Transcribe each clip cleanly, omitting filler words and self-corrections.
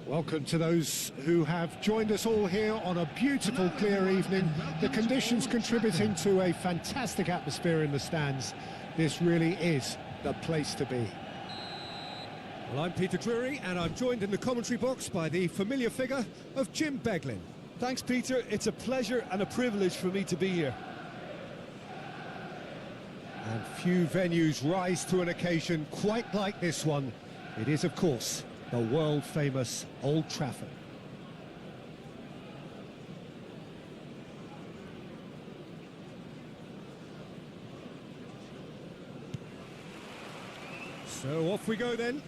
Welcome to those who have joined us all here on a beautiful, clear evening. The conditions contributing to a fantastic atmosphere in the stands. This really is the place to be. Well, I'm Peter Drury, and I'm joined in the commentary box by the familiar figure of Jim Beglin. Thanks, Peter. It's a pleasure and a privilege for me to be here. And few venues rise to an occasion quite like this one. It is, of course, the world-famous Old Trafford. So off we go then.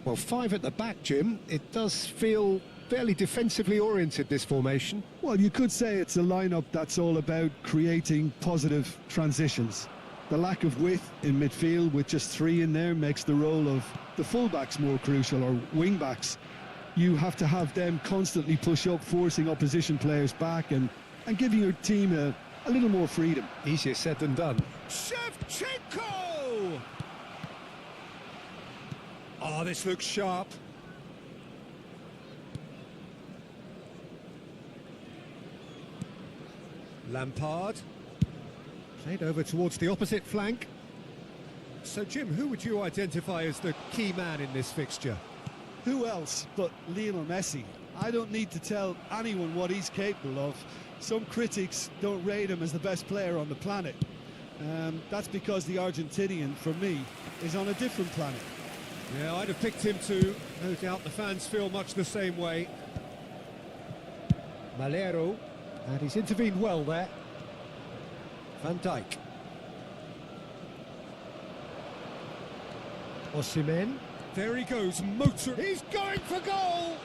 Well, five at the back, Jim. It does feel fairly defensively oriented, this formation. Well, you could say it's a lineup that's all about creating positive transitions. The lack of width in midfield with just three in there makes the role of the fullbacks more crucial, or wing-backs. You have to have them constantly push up, forcing opposition players back and giving your team a little more freedom. Easier said than done. Shevchenko! Oh, this looks sharp. Lampard. Played over towards the opposite flank. So, Jim, who would you identify as the key man in this fixture? Who else but Lionel Messi? I don't need to tell anyone what he's capable of. Some critics don't rate him as the best player on the planet. That's because the Argentinian, for me, is on a different planet. Yeah, I'd have picked him too. No doubt the fans feel much the same way. Malero, and he's intervened well there. Van Dijk. Osimhen. There he goes, motor. He's going for goal!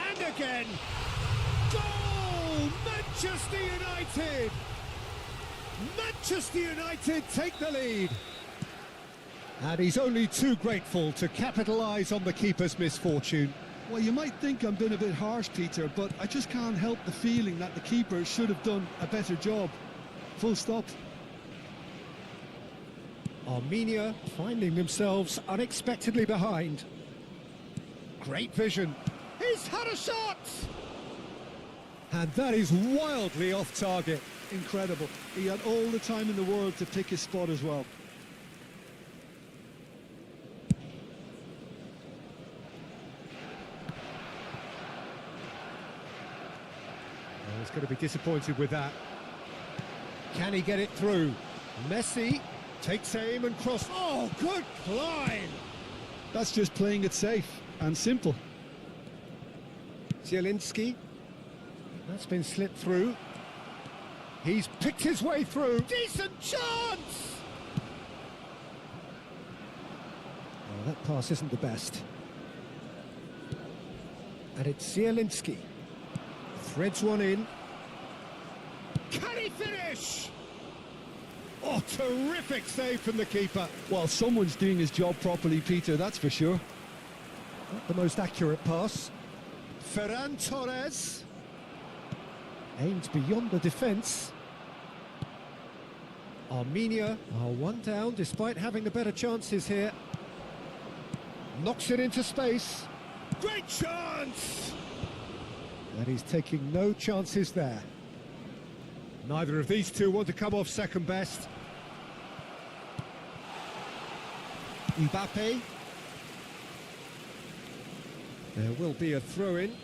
And again! Goal! Manchester United! Manchester United take the lead. And he's only too grateful to capitalise on the keeper's misfortune. Well, you might think I'm being a bit harsh, Peter, but I just can't help the feeling that the keeper should have done a better job. Full stop. Armenia finding themselves unexpectedly behind. Great vision. He's had a shot! And that is wildly off target. Incredible. He had all the time in the world to pick his spot as well. He's going to be disappointed with that. Can he get it through? Messi takes aim and cross. Oh, good climb! That's just playing it safe and simple. Zielinski. That's been slipped through. He's picked his way through. Decent chance! Oh, that pass isn't the best. And it's Zielinski. Threads one in. Can he finish? Oh, terrific save from the keeper. Well, someone's doing his job properly, Peter, that's for sure. Not the most accurate pass. Ferran Torres. Aimed beyond the defence. Armenia are one down despite having the better chances here. Knocks it into space. Great chance! And he's taking no chances there. Neither of these two want to come off second best. Mbappe. There will be a throw-in.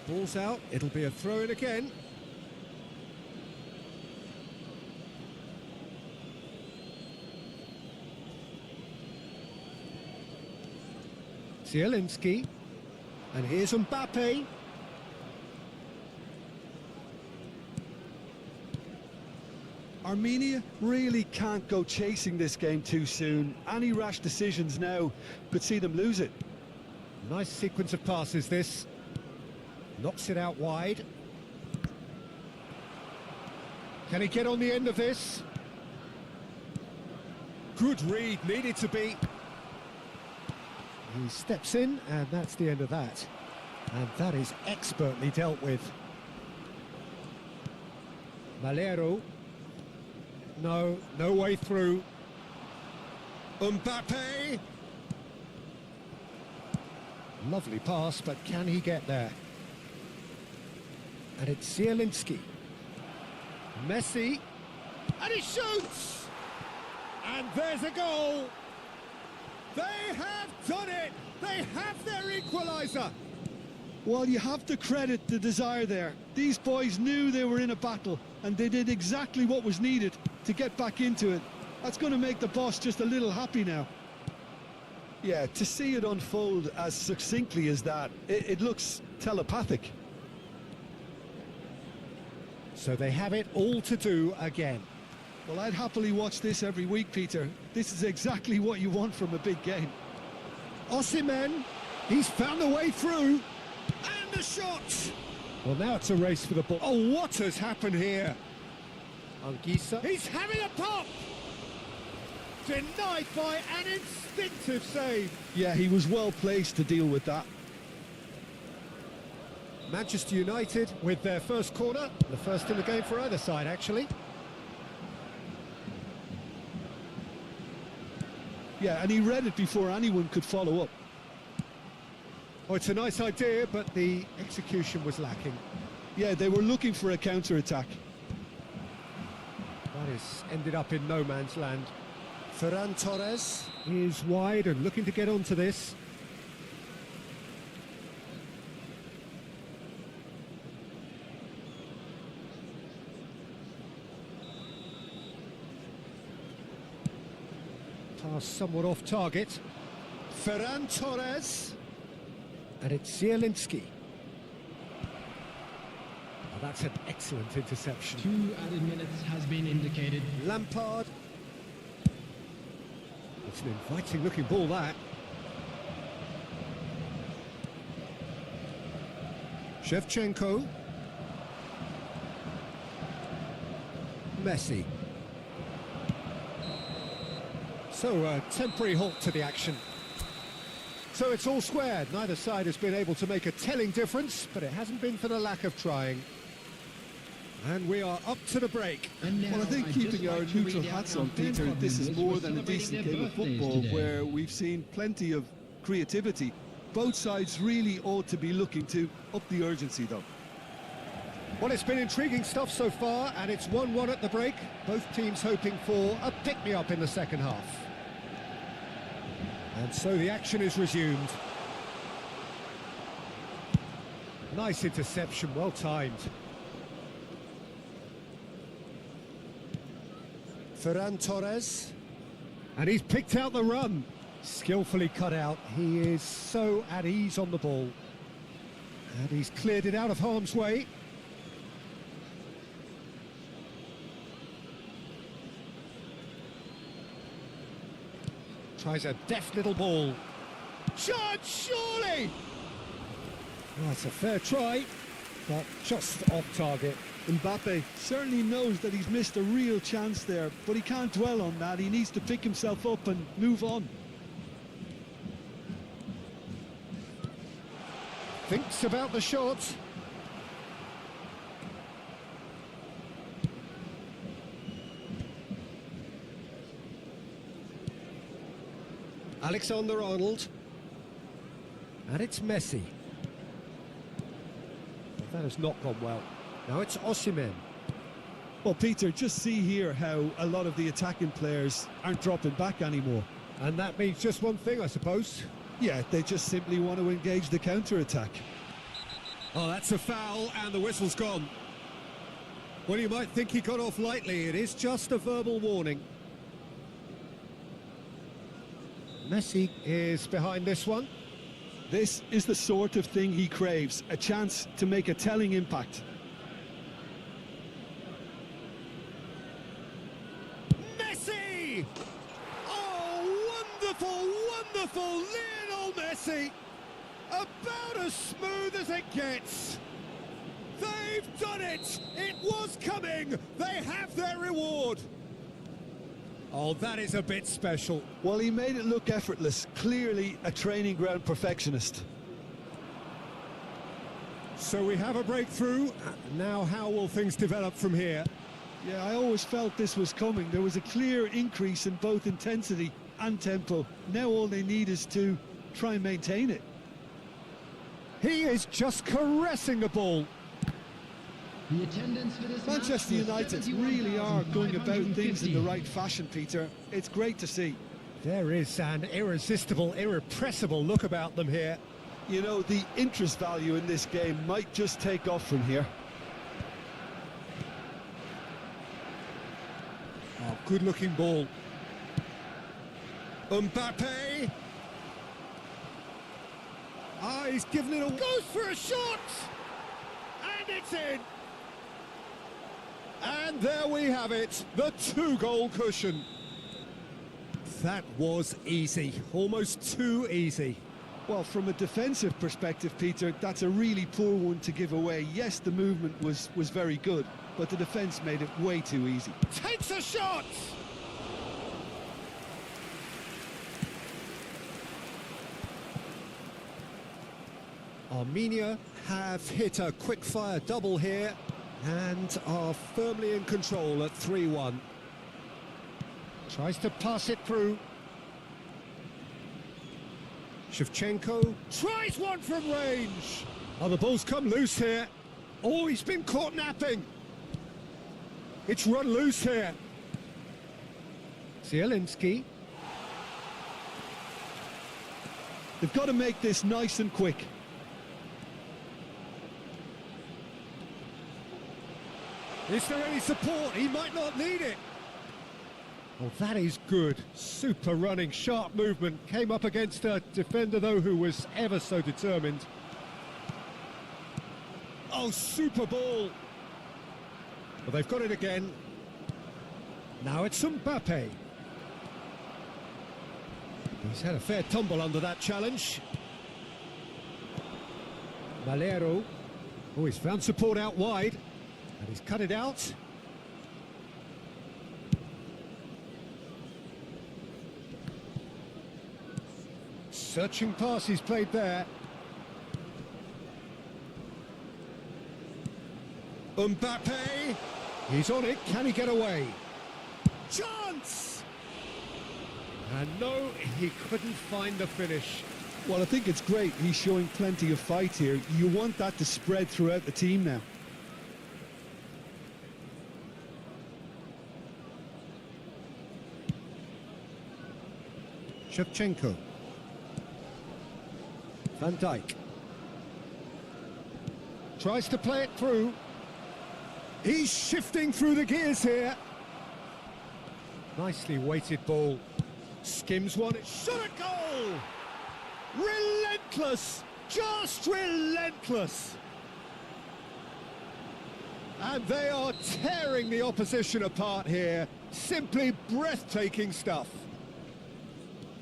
Ball's out, it'll be a throw-in again. Zielinski, and here's Mbappe. Armenia really can't go chasing this game too soon. Any rash decisions now could see them lose it. Nice sequence of passes this. Knocks it out wide. Can he get on the end of this? Good read, needed to be. He steps in, and that's the end of that. And that is expertly dealt with. Malero. No, no way through. Mbappe. Lovely pass, but can he get there? And it's Zielinski. Messi. And he shoots! And there's a goal! They have done it! They have their equaliser! Well, you have to credit the desire there. These boys knew they were in a battle, and they did exactly what was needed to get back into it. That's going to make the boss just a little happy now. Yeah, to see it unfold as succinctly as that, it looks telepathic. So they have it all to do again. Well, I'd happily watch this every week, Peter. This is exactly what you want from a big game. Osimhen, he's found a way through. And the shot! Well, now it's a race for the ball. Oh, what has happened here? Anguissa. He's having a pop! Denied by an instinctive save. Yeah, he was well placed to deal with that. Manchester United with their first corner. The first in the game for either side, actually. Yeah, and he read it before anyone could follow up. Oh, it's a nice idea, but the execution was lacking. Yeah, they were looking for a counter-attack. That is ended up in no man's land. Ferran Torres is wide and looking to get onto this. Pass somewhat off target. Ferran Torres. And it's Zielinski. Oh, that's an excellent interception. 2 added minutes has been indicated. Lampard. It's an inviting looking ball, that. Shevchenko. Messi. So a temporary halt to the action. So it's all squared. Neither side has been able to make a telling difference, but it hasn't been for the lack of trying. And we are up to the break. Well, I think keeping our neutral hats on, Peter, this is more than a decent game of football where we've seen plenty of creativity. Both sides really ought to be looking to up the urgency, though. Well, it's been intriguing stuff so far, and it's 1-1 at the break. Both teams hoping for a pick-me-up in the second half. And so the action is resumed. Nice interception, well timed. Ferran Torres. And he's picked out the run. Skillfully cut out. He is so at ease on the ball. And he's cleared it out of harm's way. Tries a deft little ball. Shot, surely! Well, that's a fair try, but just off target. Mbappe certainly knows that he's missed a real chance there, but he can't dwell on that. He needs to pick himself up and move on. Thinks about the shot. Alexander-Arnold. And it's Messi. That has not gone well. Now it's Osimhen. Well, Peter, just see here how a lot of the attacking players aren't dropping back anymore. And that means just one thing, I suppose. Yeah, they just simply want to engage the counter-attack. Oh, that's a foul, and the whistle's gone. Well, you might think he got off lightly. It is just a verbal warning. Messi is behind this one. This is the sort of thing he craves, a chance to make a telling impact. Messi! Oh, wonderful, wonderful Lionel Messi! About as smooth as it gets. They've done it! It was coming! They have their reward! Oh, that is a bit special. Well, he made it look effortless. Clearly a training ground perfectionist. So we have a breakthrough. Now how will things develop from here? Yeah, I always felt this was coming. There was a clear increase in both intensity and tempo. Now all they need is to try and maintain it. He is just caressing the ball. The attendance for this Manchester match was United really are going about things in the 71,550. right fashion, Peter. It's great to see. There is an irresistible, irrepressible look about them here. You know, the interest value in this game might just take off from here. Oh, good-looking ball. Mbappe. Ah, he's given it a... Goes for a shot! And it's in! And there we have it, the two-goal cushion. That was easy, almost too easy. Well, from a defensive perspective, Peter, that's a really poor one to give away. Yes, the movement was very good, but the defence made it way too easy. Takes a shot! Armenia have hit a quick-fire double here and are firmly in control at 3-1. Tries to pass it through. Shevchenko tries one from range. Oh, the ball's come loose here. Oh, he's been caught napping. It's run loose here. Zielinski. They've got to make this nice and quick. Is there any support? He might not need it. Oh, that is good. Super running, sharp movement. Came up against a defender, though, who was ever so determined. Oh, super ball. Well, they've got it again. Now it's Mbappe. He's had a fair tumble under that challenge. Valero. Oh, he's found support out wide. And he's cut it out. Searching pass he's played there. Mbappe. He's on it. Can he get away? Chance! And no, he couldn't find the finish. Well, I think it's great. He's showing plenty of fight here. You want that to spread throughout the team now. Shevchenko. Van Dijk. Tries to play it through. He's shifting through the gears here. Nicely weighted ball. Skims one. Shot at goal! Relentless! Just relentless! And they are tearing the opposition apart here. Simply breathtaking stuff.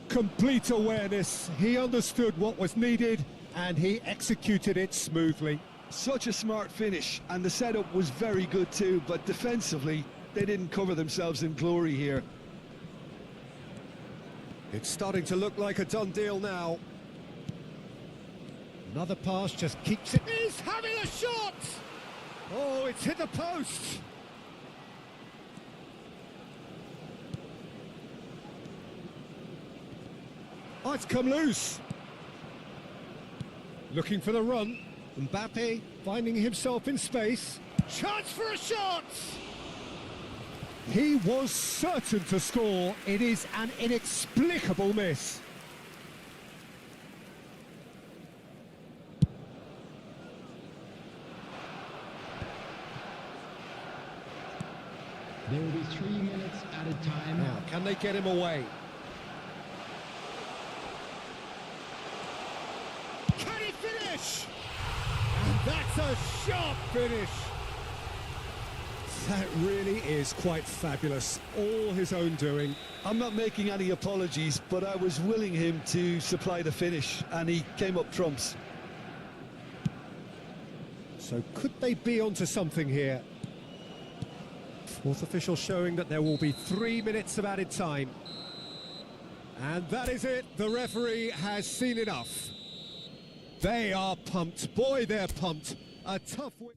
Complete awareness. He understood what was needed and he executed it smoothly. Such a smart finish, and the setup was very good too, but defensively, they didn't cover themselves in glory here. It's starting to look like a done deal now. Another pass just keeps it. He's having a shot! Oh, it's hit the post! Oh, it's come loose. Looking for the run. Mbappe finding himself in space. Chance for a shot! He was certain to score. It is an inexplicable miss. There will be 3 minutes added time. Now, can they get him away? Can he finish? And that's a sharp finish. That really is quite fabulous. All his own doing. I'm not making any apologies, but I was willing him to supply the finish, and he came up trumps. So could they be onto something here? Fourth official showing that there will be 3 minutes of added time. And that is it. The referee has seen enough. They are pumped. Boy, they're pumped. A tough win.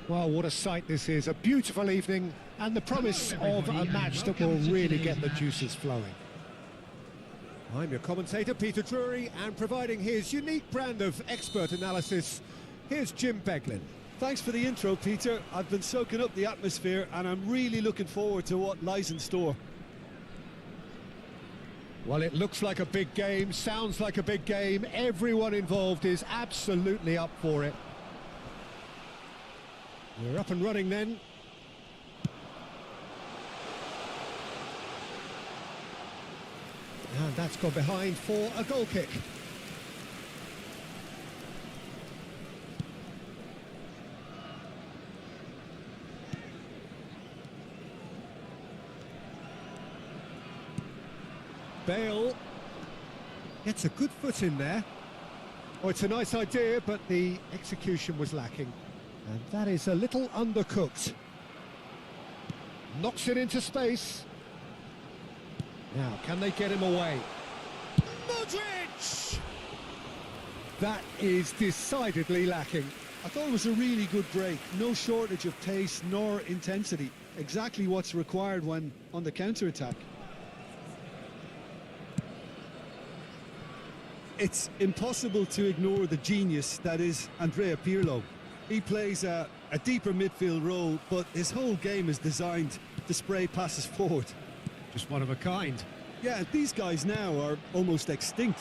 Well, what a sight this is. A beautiful evening and the promise of a match that will really get the juices flowing. I'm your commentator, Peter Drury, and providing his unique brand of expert analysis, here's Jim Beglin. Thanks for the intro, Peter. I've been soaking up the atmosphere and I'm really looking forward to what lies in store. Well, it looks like a big game, sounds like a big game. Everyone involved is absolutely up for it. We're up and running then. And that's gone behind for a goal kick. Bale gets a good foot in there. Oh, it's a nice idea, but the execution was lacking. And that is a little undercooked. Knocks it into space. Now, can they get him away? Modric! That is decidedly lacking. I thought it was a really good break. No shortage of pace nor intensity. Exactly what's required when on the counter-attack. It's impossible to ignore the genius that is Andrea Pirlo. He plays a deeper midfield role, but his whole game is designed to spray passes forward. Just one of a kind. Yeah, these guys now are almost extinct.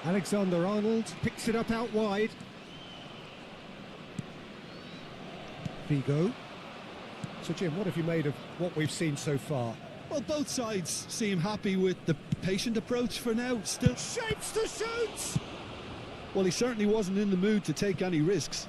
Alexander-Arnold picks it up out wide. Figo. So, Jim, what have you made of what we've seen so far? Well, both sides seem happy with the patient approach for now. Still Shapes to shoot! Well, he certainly wasn't in the mood to take any risks.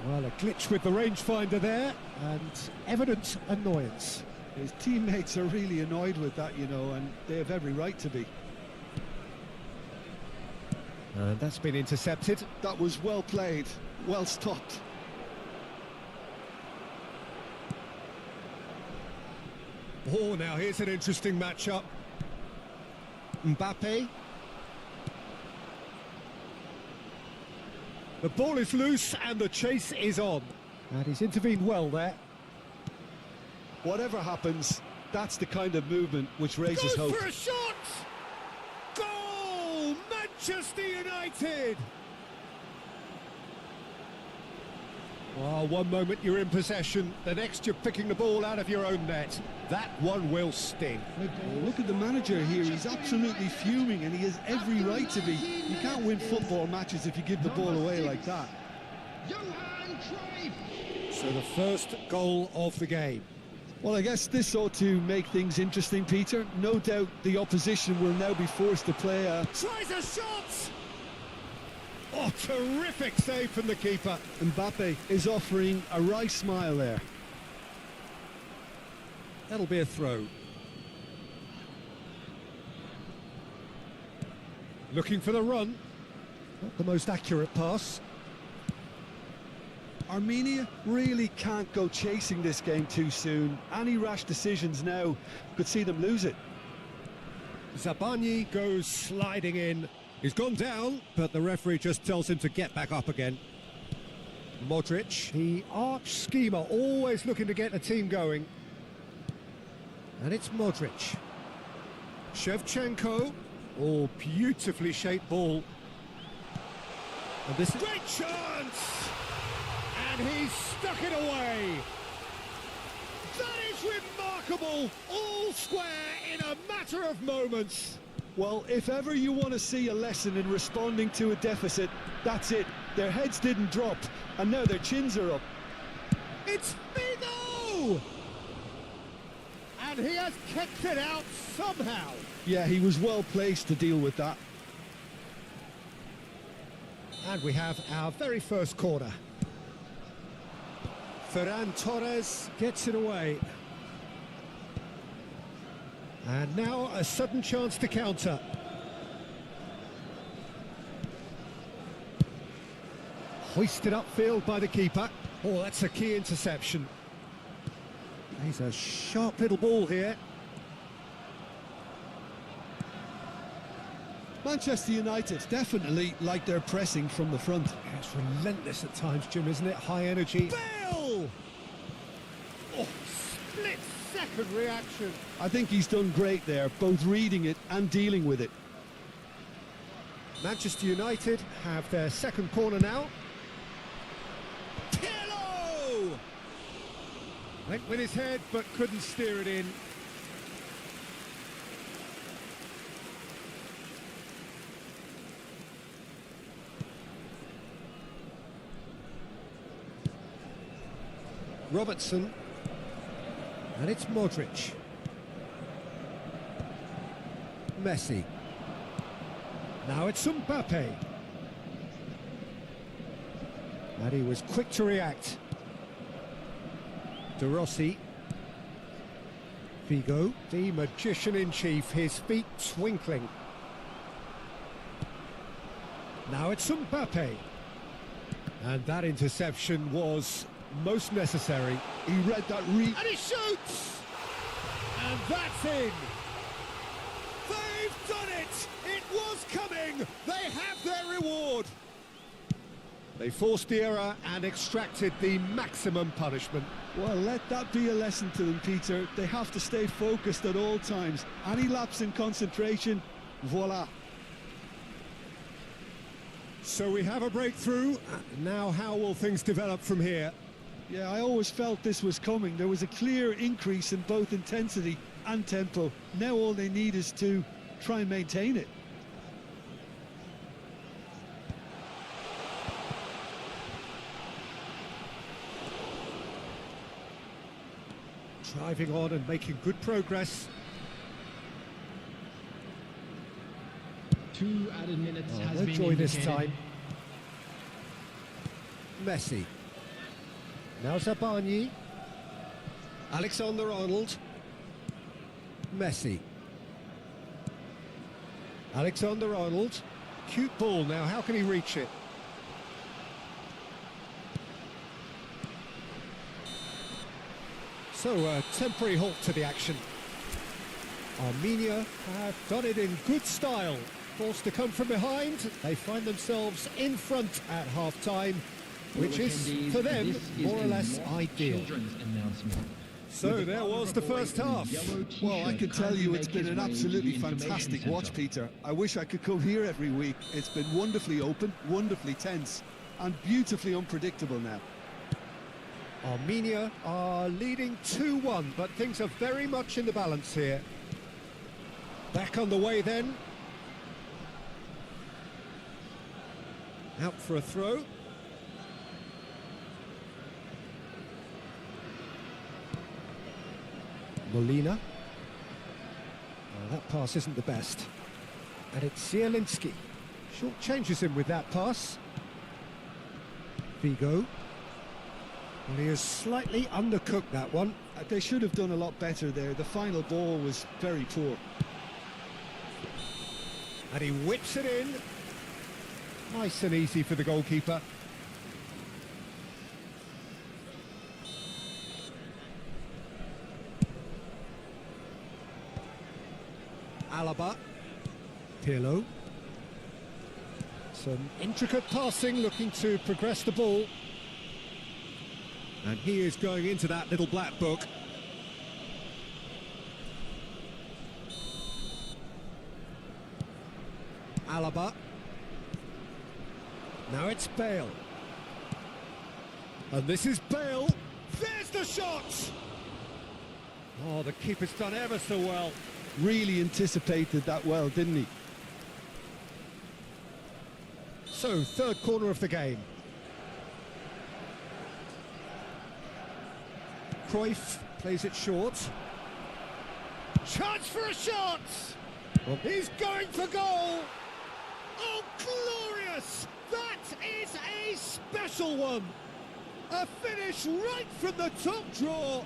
Well, a glitch with the rangefinder there, and evident annoyance. His teammates are really annoyed with that, you know, and they have every right to be. And that's been intercepted. That was well played, well stopped. Oh, now here's an interesting matchup. Mbappe. The ball is loose and the chase is on. And he's intervened well there. Whatever happens, that's the kind of movement which raises hope. For a shot! Goal! Manchester United! Oh, one moment you're in possession, the next you're picking the ball out of your own net. That one will sting. Look at the manager here, he's absolutely fuming and he has every right to be. You can't win football matches if you give the ball away like that. So the first goal of the game. Well, I guess this ought to make things interesting, Peter. No doubt the opposition will now be forced to play a... Tries a shot! Oh, terrific save from the keeper. Mbappe is offering a wry smile there. That'll be a throw. Looking for the run. Not the most accurate pass. Armenia really can't go chasing this game too soon. Any rash decisions now could see them lose it. Zabarnyi goes sliding in. He's gone down, but the referee just tells him to get back up again. Modric, the arch schemer, always looking to get the team going. And it's Modric. Shevchenko. Oh, beautifully shaped ball. And this is... Great chance! And he's stuck it away. That is remarkable. All square in a matter of moments. Well, if ever you want to see a lesson in responding to a deficit, that's it. Their heads didn't drop, and now their chins are up. It's Figo! And he has kept it out somehow. Yeah, he was well placed to deal with that. And we have our very first corner. Ferran Torres gets it away. And now a sudden chance to counter. Hoisted upfield by the keeper. Oh, that's a key interception. He's a sharp little ball here. Manchester United definitely like their pressing from the front. Yeah, it's relentless at times, Jim, isn't it? High energy. Bale! Oh, split-second reaction. I think he's done great there, both reading it and dealing with it. Manchester United have their second corner now. Pirlo! Went with his head, but couldn't steer it in. Robertson, and it's Modric. Messi. Now it's Mbappe. And he was quick to react. De Rossi. Figo, the magician-in-chief, his feet twinkling. Now it's Mbappe. And that interception was most necessary. He read that read. And he shoots! And that's in! They've done it! It was coming! They have their reward! They forced the error and extracted the maximum punishment. Well, let that be a lesson to them, Peter. They have to stay focused at all times. Any lapse in concentration, voila. So we have a breakthrough. Now how will things develop from here? Yeah, I always felt this was coming. There was a clear increase in both intensity and tempo. Now all they need is to try and maintain it. Driving on and making good progress. 2 added minutes has No been joy this indicated. time. Messi. Now Zabarnyi. Alexander-Arnold. Messi. Alexander-Arnold. Cute ball now, how can he reach it? So a temporary halt to the action. Armenia have done it in good style. Forced to come from behind, they find themselves in front at half-time, which is, for them, more or less ideal. So there was the first half. Well, I can tell you it's been an absolutely fantastic watch, Peter. I wish I could come here every week. It's been wonderfully open, wonderfully tense, and beautifully unpredictable now. Armenia are leading 2-1, but things are very much in the balance here. Back on the way then. Out for a throw. Molina. Oh, that pass isn't the best. And it's Zielinski. Short changes him with that pass. Figo. Well, he has slightly undercooked that one. They should have done a lot better there. The final ball was very poor. And he whips it in. Nice and easy for the goalkeeper. Alaba. Pirlo. Some intricate passing, looking to progress the ball. And he is going into that little black book. Alaba. Now it's Bale. And this is Bale. There's the shot! Oh, the keeper's done ever so well. Really anticipated that well, didn't he? So, third corner of the game. Cruyff plays it short. Chance for a shot! Well, he's going for goal! Oh, glorious! That is a special one! A finish right from the top draw!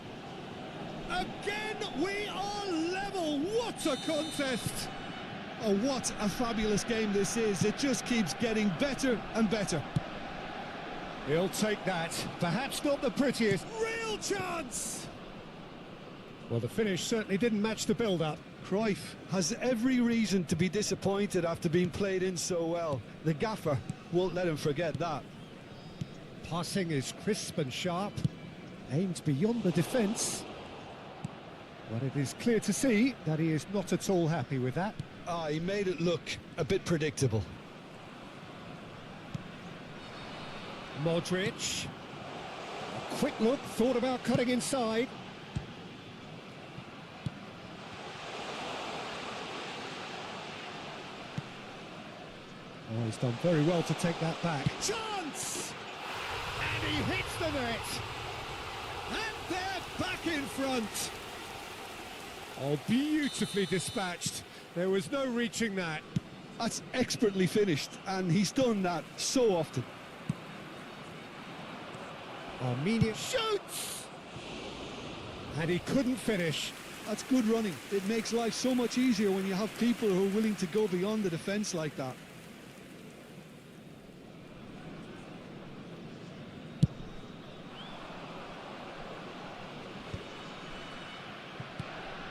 Again, we are level! What a contest! Oh, what a fabulous game this is. It just keeps getting better and better. He'll take that. Perhaps not the prettiest. Real chance! Well, the finish certainly didn't match the build-up. Cruyff has every reason to be disappointed after being played in so well. The gaffer won't let him forget that. Passing is crisp and sharp. Aimed beyond the defence. But it is clear to see that he is not at all happy with that. He made it look a bit predictable. Modric. A quick look, thought about cutting inside. Oh, he's done very well to take that back. Chance! And he hits the net. And they're back in front. Oh, beautifully dispatched. There was no reaching that. That's expertly finished, and he's done that so often. Armenia shoots! And he couldn't finish. That's good running. It makes life so much easier when you have people who are willing to go beyond the defence like that.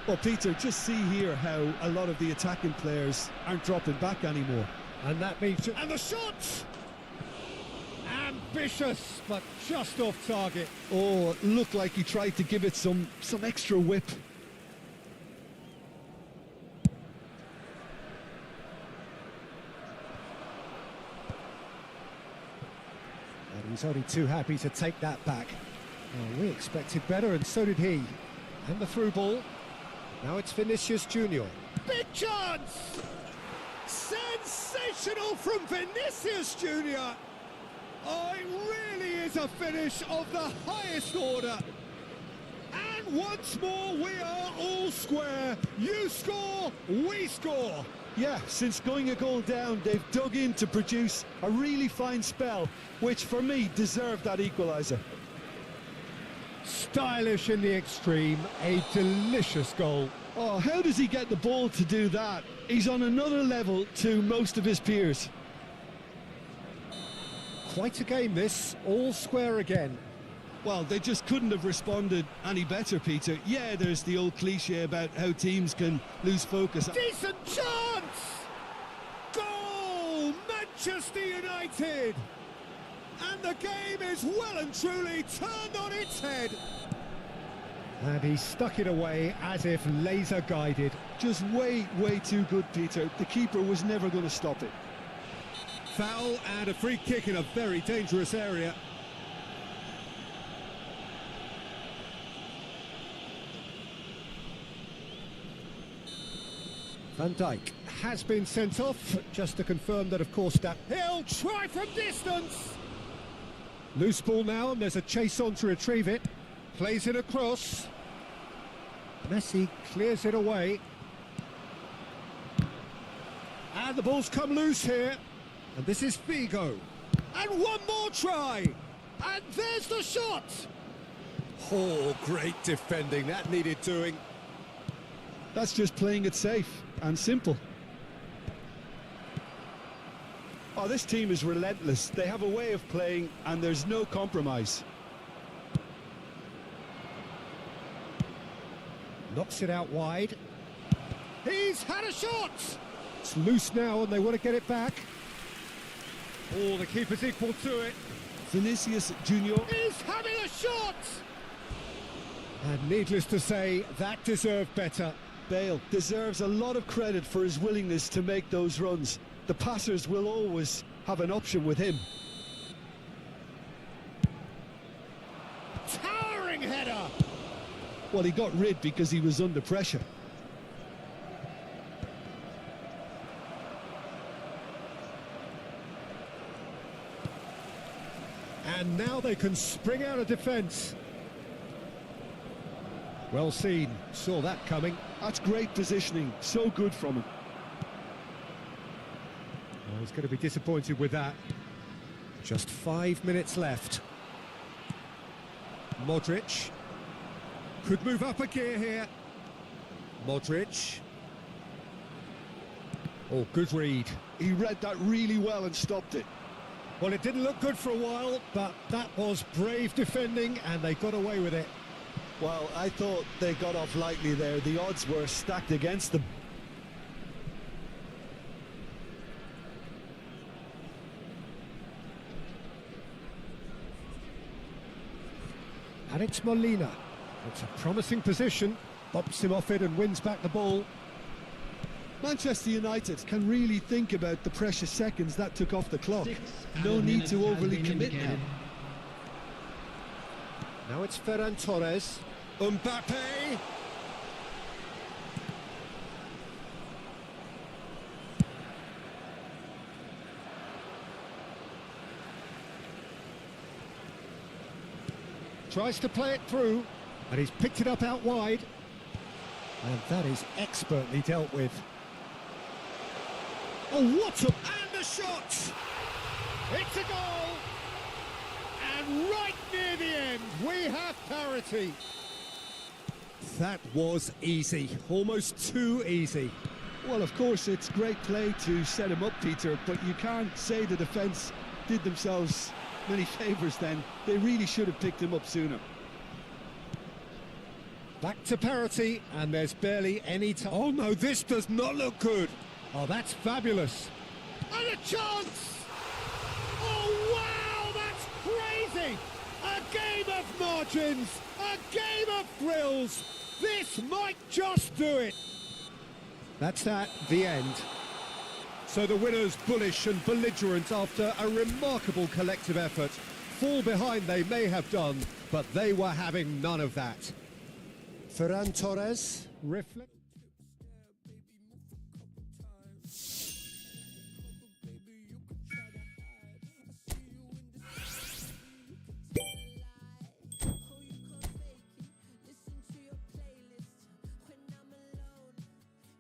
Well, Peter, just see here how a lot of the attacking players aren't dropping back anymore. And that means... And the shot! Ambitious, but just off target. Oh, it looked like he tried to give it some extra whip. And he's only too happy to take that back. Well, we expected better, and so did he. And the through ball. Now it's Vinicius Junior. Big chance! Sensational from Vinicius Junior. Oh, it really is a finish of the highest order. And once more, we are all square. You score, we score. Yeah, since going a goal down, they've dug in to produce a really fine spell, which for me deserved that equaliser. Stylish in the extreme, a delicious goal. Oh, how does he get the ball to do that? He's on another level to most of his peers. Quite a game this, all square again. Well, they just couldn't have responded any better, Peter. Yeah, there's the old cliche about how teams can lose focus. Decent chance! Goal! Manchester United! And the game is well and truly turned on its head. And he stuck it away as if laser guided. Just way too good, Peter. The keeper was never going to stop it. Foul and a free kick in a very dangerous area. Van Dijk has been sent off, just to confirm that, of course, that he'll try from distance. Loose ball now, and there's a chase on to retrieve it. Plays it across. Messi clears it away. And the ball's come loose here. And this is Figo. And one more try. And there's the shot. Oh, great defending. That needed doing. That's just playing it safe and simple. Oh, this team is relentless. They have a way of playing and there's no compromise. Knocks it out wide. He's had a shot! It's loose now and they want to get it back. Oh, the keeper's equal to it. Vinicius Junior. He's having a shot! And needless to say, that deserved better. Bale deserves a lot of credit for his willingness to make those runs. The passers will always have an option with him. Towering header! Well, he got rid because he was under pressure. And now they can spring out of defence. Well seen, saw that coming. That's great positioning, so good from him. Oh, he's going to be disappointed with that. Just 5 minutes left. Modric. Could move up a gear here. Modric. Oh, good read. He read that really well and stopped it. Well, it didn't look good for a while, but that was brave defending and they got away with it. Well, I thought they got off lightly there. The odds were stacked against them. And it's Molina. It's a promising position. Bumps him off it and wins back the ball. Manchester United can really think about the precious seconds that took off the clock. 6 No added need minutes to has overly been commit now. indicated. Now it's Ferran Torres. Mbappe. Tries to play it through, and he's picked it up out wide. And that is expertly dealt with. Oh, what a... And a shot! It's a goal! And right near the end, we have parity. That was easy, almost too easy. Well, of course, it's great play to set him up, Peter, but you can't say the defence did themselves many favours then. They really should have picked him up sooner. Back to parity, and there's barely any time. Oh no, this does not look good. Oh, that's fabulous. And a chance! Oh wow, that's crazy! A game of margins, a game of thrills. This might just do it. That's that, the end. So the winners bullish and belligerent after a remarkable collective effort. Fall behind they may have done, but they were having none of that. Ferran Torres, reflect.